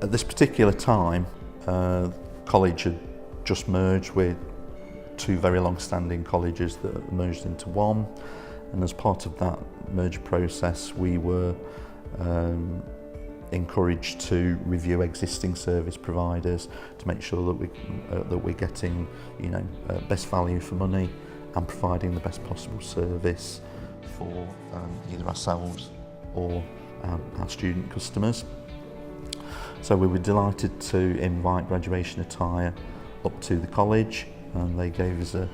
At this particular time, college had just merged with two very long-standing colleges that merged into one, and as part of that merger process we were encouraged to review existing service providers to make sure that we're getting best value for money and providing the best possible service for either ourselves or our student customers. So we were delighted to invite Graduation Attire up to the college, and they gave us a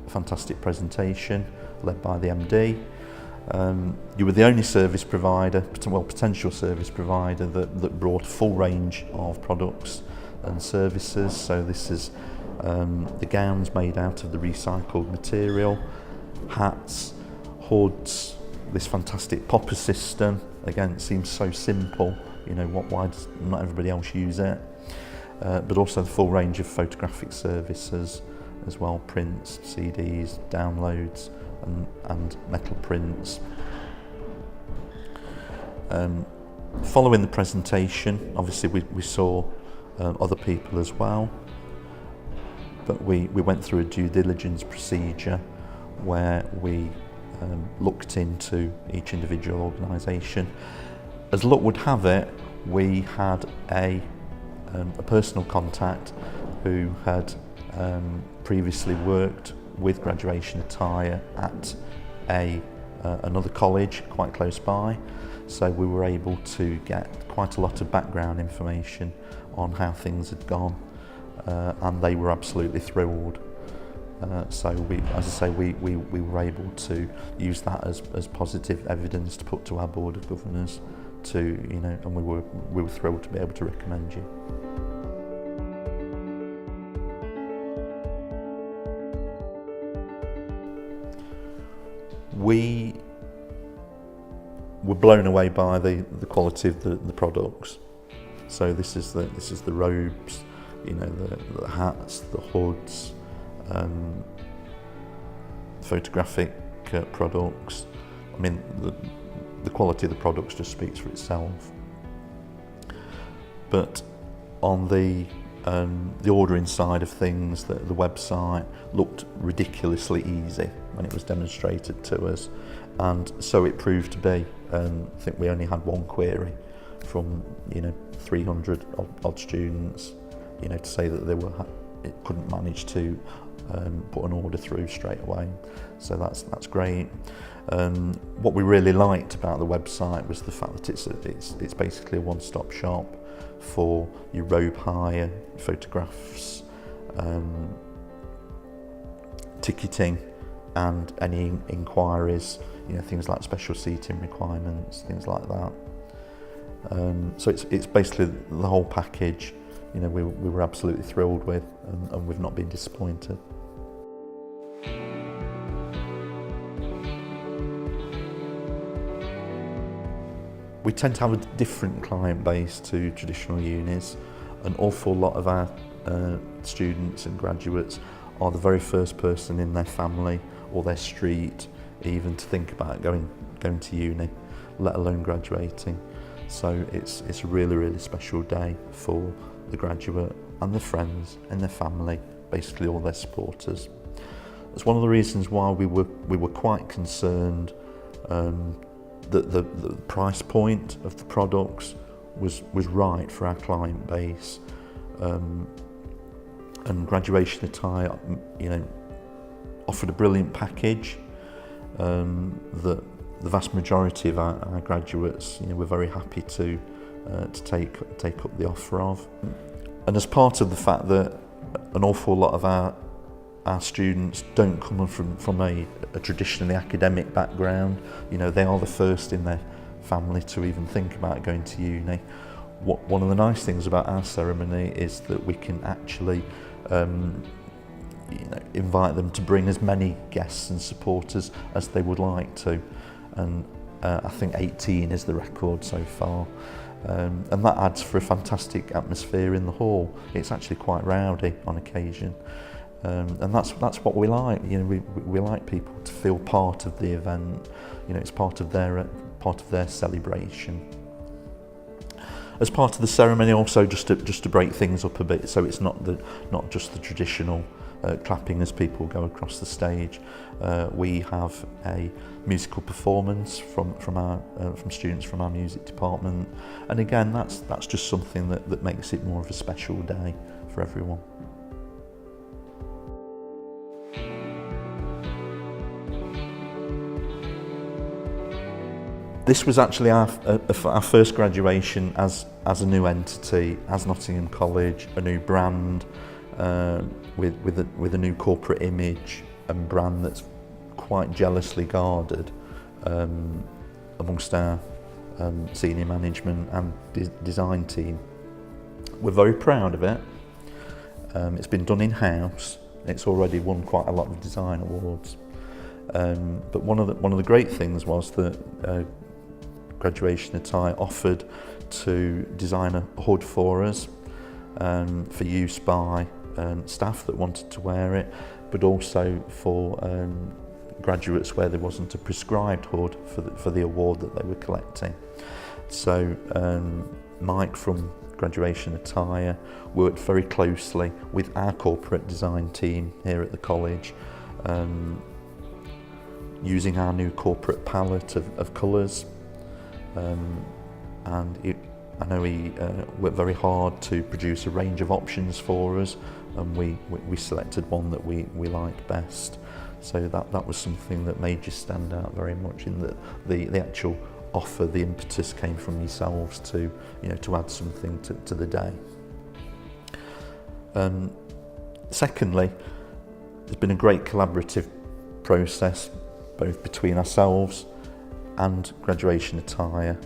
fantastic presentation led by the MD. You were the only service provider, potential service provider that brought a full range of products and services. So this is the gowns made out of the recycled material, hats, hoods, this fantastic popper system. Again, it seems so simple, why does not everybody else use it? But also the full range of photographic services as well, prints, CDs, downloads and metal prints. Following the presentation, obviously we saw other people as well, but we went through a due diligence procedure where we looked into each individual organisation. As luck would have it, we had a personal contact who had previously worked with Graduation Attire at another college quite close by, so we were able to get quite a lot of background information on how things had gone, and they were absolutely thrilled. So we were able to use that as positive evidence to put to our Board of Governors and we were thrilled to be able to recommend you. We were blown away by the quality of the products. So this is the robes, the hats, the hoods, photographic products. I mean, the quality of the products just speaks for itself. But on the ordering side of things, the website looked ridiculously easy when it was demonstrated to us, and so it proved to be. I think we only had one query from 300 odd students, to say that it couldn't manage to put an order through straight away. So that's great. What we really liked about the website was the fact that it's basically a one-stop shop for your robe hire, photographs, ticketing, and any inquiries, things like special seating requirements, things like that. So it's basically the whole package. We were absolutely thrilled with, and we've not been disappointed. We tend to have a different client base to traditional unis. An awful lot of our students and graduates are the very first person in their family or their street even to think about going to uni, let alone graduating. So it's a really, really special day for the graduate and their friends and their family, basically all their supporters. That's one of the reasons why we were quite concerned that the price point of the products was right for our client base, and Graduation Attire offered a brilliant package that the vast majority of our graduates were very happy to take up the offer of. And as part of the fact that an awful lot of our students don't come from a traditionally academic background, they are the first in their family to even think about going to uni. One of the nice things about our ceremony is that we can actually invite them to bring as many guests and supporters as they would like to, and I think 18 is the record so far. And that adds for a fantastic atmosphere in the hall. It's actually quite rowdy on occasion, and that's what we like. We like people to feel part of the event. It's part of their celebration. As part of the ceremony, also just to break things up a bit, so it's not just the traditional clapping as people go across the stage. We have a musical performance from students from our music department, and again that's just something that makes it more of a special day for everyone. This was actually our first graduation as a new entity, as Nottingham College, a new brand, with a new corporate image and brand that's quite jealously guarded amongst our senior management and design team. We're very proud of it. It's been done in-house. It's already won quite a lot of design awards. But one of the great things was that Graduation Attire offered to design a hood for us for use by staff that wanted to wear it, but also for graduates where there wasn't a prescribed hood for the award that they were collecting. So Mike from Graduation Attire worked very closely with our corporate design team here at the college, using our new corporate palette of colours, and I know he worked very hard to produce a range of options for us, and we selected one that we liked best. So that was something that made you stand out very much, in that the actual offer, the impetus came from yourselves to add something to the day. Secondly, there's been a great collaborative process both between ourselves and Graduation Attire.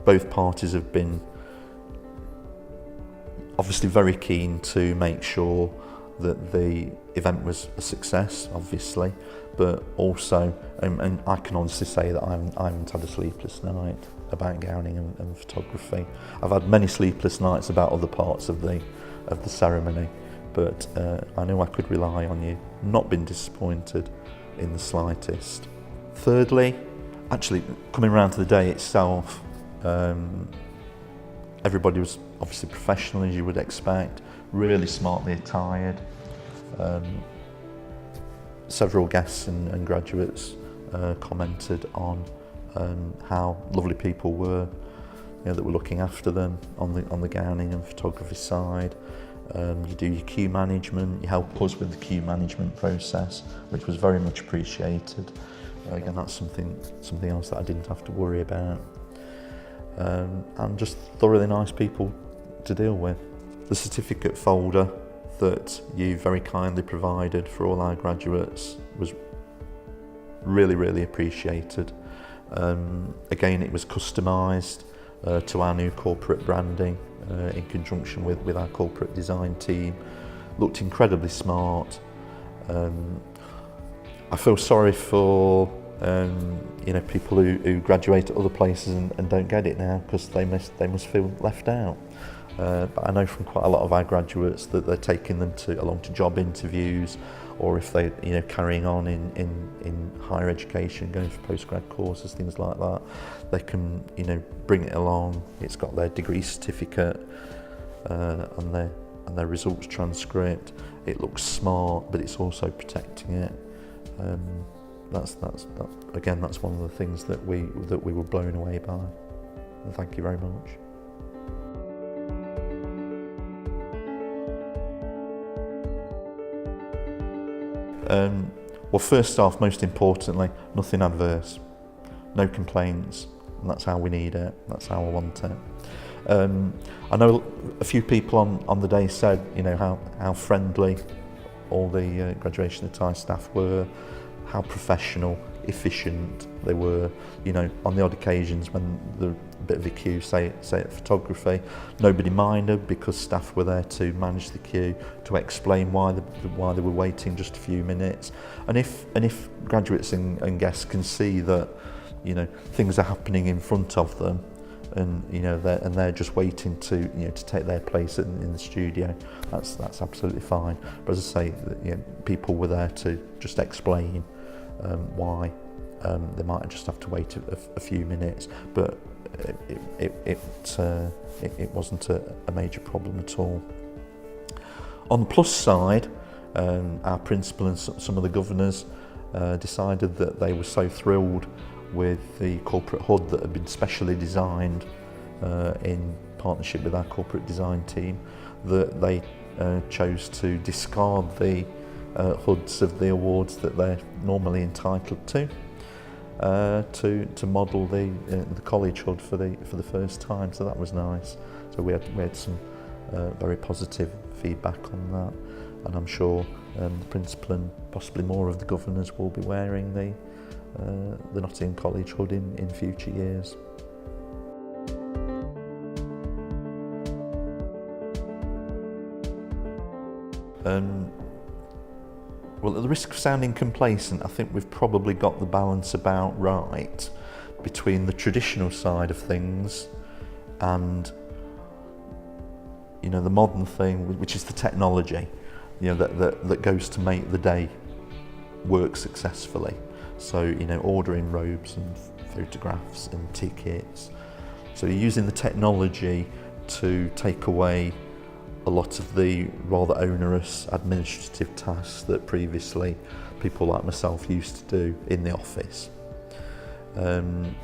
Both parties have been obviously very keen to make sure that the event was a success, obviously, but also, and I can honestly say that I haven't had a sleepless night about gowning and photography. I've had many sleepless nights about other parts of the ceremony, but I know I could rely on you. Not been disappointed in the slightest. Thirdly, actually coming around to the day itself, everybody was obviously professional, as you would expect, really smartly attired. Several guests and graduates commented on how lovely people were, that were looking after them on the gowning and photography side. You do your queue management, you help us with the queue management process, which was very much appreciated. Again, that's something else that I didn't have to worry about. And just thoroughly nice people to deal with. The certificate folder that you very kindly provided for all our graduates was really, really appreciated. Again, it was customised to our new corporate branding in conjunction with our corporate design team. Looked incredibly smart. I feel sorry for people who graduate at other places and don't get it now, because they must feel left out. But I know from quite a lot of our graduates that they're taking them along to job interviews, or if they carrying on in higher education, going for postgrad courses, things like that, they can bring it along. It's got their degree certificate and their results transcript. It looks smart, but it's also protecting it. That's one of the things that we were blown away by. And thank you very much. Well, first off, most importantly, nothing adverse, no complaints, and that's how we need it, that's how I want it. I know a few people on the day said, how friendly all the Graduation Attire staff were, how professional, efficient they were. On the odd occasions when the bit of a queue, say at photography, nobody minded, because staff were there to manage the queue, to explain why they were waiting just a few minutes. And if graduates and guests can see that things are happening in front of them, and they're just waiting to take their place in the studio, that's absolutely fine. But as I say, people were there to just explain why they might just have to wait a few minutes, but it wasn't a major problem at all. On the plus side, our principal and some of the governors decided that they were so thrilled with the corporate HUD that had been specially designed in partnership with our corporate design team, that they chose to discard the HUDs of the awards that they're normally entitled to model the college HUD for the first time. So that was nice. So we had some very positive feedback on that, and I'm sure the principal and possibly more of the governors will be wearing the Nottingham College HUD in future years. Well, at the risk of sounding complacent, I think we've probably got the balance about right between the traditional side of things and, you know, the modern thing, which is the technology, you know, that goes to make the day work successfully. So, you know, ordering robes and photographs and tickets. So you're using the technology to take away a lot of the rather onerous administrative tasks that previously people like myself used to do in the office. On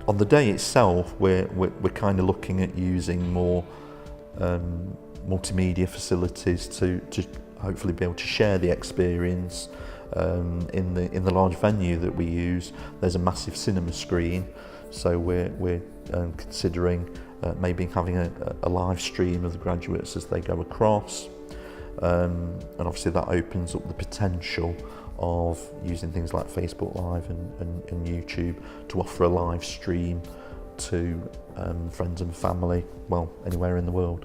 the day itself, we're kind of looking at using more multimedia facilities to hopefully be able to share the experience. In the large venue that we use, there's a massive cinema screen, so we're considering maybe having a live stream of the graduates as they go across, and obviously that opens up the potential of using things like Facebook Live and YouTube to offer a live stream to friends and family, well, anywhere in the world.